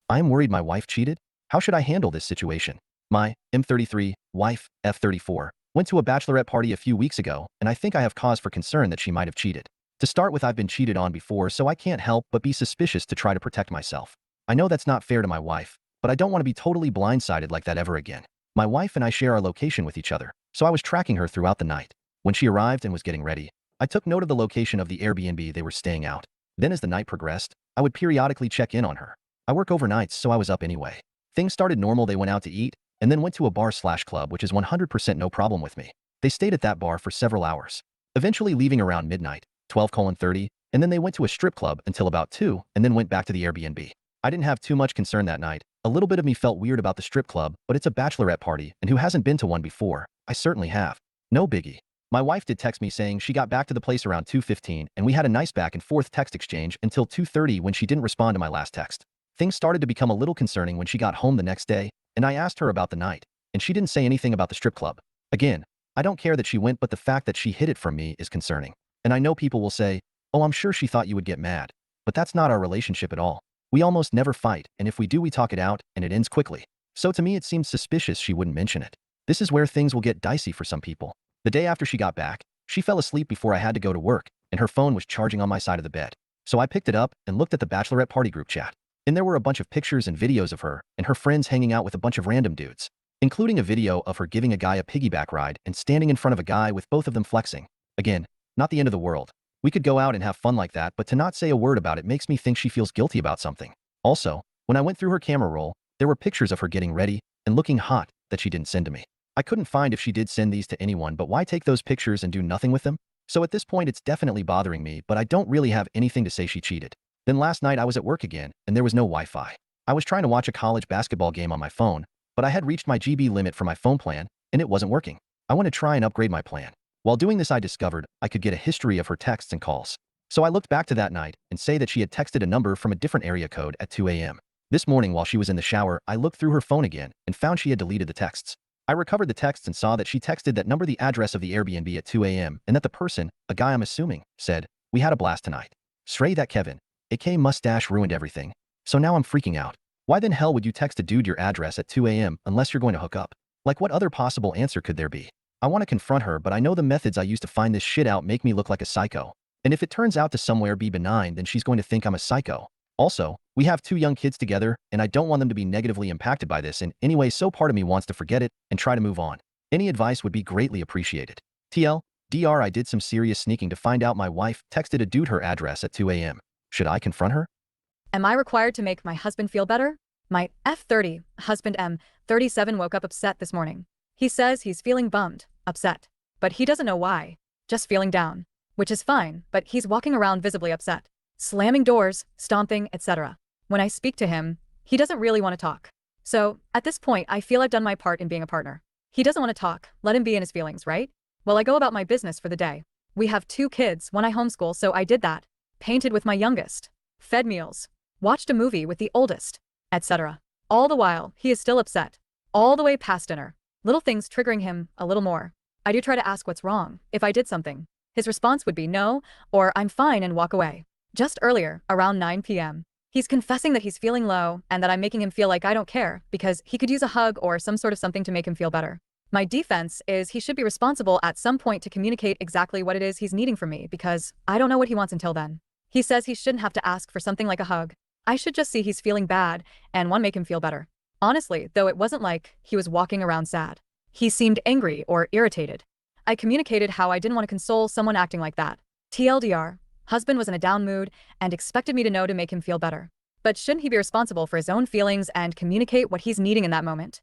I'm worried my wife cheated. How should I handle this situation? My M33 wife, F34, went to a bachelorette party a few weeks ago, and I think I have cause for concern that she might have cheated. To start with, I've been cheated on before, so I can't help but be suspicious to try to protect myself. I know that's not fair to my wife, but I don't want to be totally blindsided like that ever again. My wife and I share our location with each other, so I was tracking her throughout the night. When she arrived and was getting ready, I took note of the location of the Airbnb they were staying out. Then as the night progressed, I would periodically check in on her. I work overnights, so I was up anyway. Things started normal. They went out to eat, and then went to a bar/club, which is 100% no problem with me. They stayed at that bar for several hours, eventually leaving around midnight, 12:30, and then they went to a strip club until about 2, and then went back to the Airbnb. I didn't have too much concern that night. A little bit of me felt weird about the strip club, but it's a bachelorette party, and who hasn't been to one before? I certainly have. No biggie. My wife did text me saying she got back to the place around 2:15, and we had a nice back and forth text exchange until 2:30 when she didn't respond to my last text. Things started to become a little concerning when she got home the next day, and I asked her about the night, and she didn't say anything about the strip club. Again, I don't care that she went, but the fact that she hid it from me is concerning. And I know people will say, oh, I'm sure she thought you would get mad. But that's not our relationship at all. We almost never fight, and if we do, we talk it out, and it ends quickly. So to me, it seems suspicious she wouldn't mention it. This is where things will get dicey for some people. The day after she got back, she fell asleep before I had to go to work, and her phone was charging on my side of the bed. So I picked it up and looked at the bachelorette party group chat. And there were a bunch of pictures and videos of her and her friends hanging out with a bunch of random dudes, including a video of her giving a guy a piggyback ride and standing in front of a guy with both of them flexing. Again, not the end of the world. We could go out and have fun like that, but to not say a word about it makes me think she feels guilty about something. Also, when I went through her camera roll, there were pictures of her getting ready and looking hot that she didn't send to me. I couldn't find if she did send these to anyone, but why take those pictures and do nothing with them? So at this point, it's definitely bothering me, but I don't really have anything to say she cheated. Then last night I was at work again, and there was no Wi-Fi. I was trying to watch a college basketball game on my phone, but I had reached my GB limit for my phone plan, and it wasn't working. I want to try and upgrade my plan. While doing this, I discovered I could get a history of her texts and calls. So I looked back to that night and say that she had texted a number from a different area code at 2 a.m. This morning while she was in the shower, I looked through her phone again and found she had deleted the texts. I recovered the texts and saw that she texted that number, the address of the Airbnb at 2 a.m. and that the person, a guy I'm assuming, said, "We had a blast tonight." Sray that Kevin, aka Mustache, ruined everything. So now I'm freaking out. Why then hell would you text a dude your address at 2 a.m. unless you're going to hook up? Like, what other possible answer could there be? I want to confront her, but I know the methods I use to find this shit out make me look like a psycho. And if it turns out to somewhere be benign, then she's going to think I'm a psycho. Also, we have 2 young kids together, and I don't want them to be negatively impacted by this in any way, so part of me wants to forget it and try to move on. Any advice would be greatly appreciated. TLDR, I did some serious sneaking to find out my wife texted a dude her address at 2 a.m. Should I confront her? Am I required to make my husband feel better? My F30 husband M37 woke up upset this morning. He says he's feeling bummed, upset, but he doesn't know why. Just feeling down, which is fine, but he's walking around visibly upset, slamming doors, stomping, etc. When I speak to him, he doesn't really want to talk. So, at this point, I feel I've done my part in being a partner. He doesn't want to talk, let him be in his feelings, right? Well, I go about my business for the day. We have 2 kids, one I homeschool, so I did that. Painted with my youngest. Fed meals. Watched a movie with the oldest. Etc. All the while, he is still upset. All the way past dinner. Little things triggering him a little more. I do try to ask what's wrong, if I did something. His response would be no, or I'm fine, and walk away. Just earlier, around 9 p.m., he's confessing that he's feeling low and that I'm making him feel like I don't care because he could use a hug or some sort of something to make him feel better. My defense is he should be responsible at some point to communicate exactly what it is he's needing from me because I don't know what he wants until then. He says he shouldn't have to ask for something like a hug. I should just see he's feeling bad and want to make him feel better. Honestly, though, it wasn't like he was walking around sad. He seemed angry or irritated. I communicated how I didn't want to console someone acting like that. TLDR, husband was in a down mood and expected me to know to make him feel better. But shouldn't he be responsible for his own feelings and communicate what he's needing in that moment?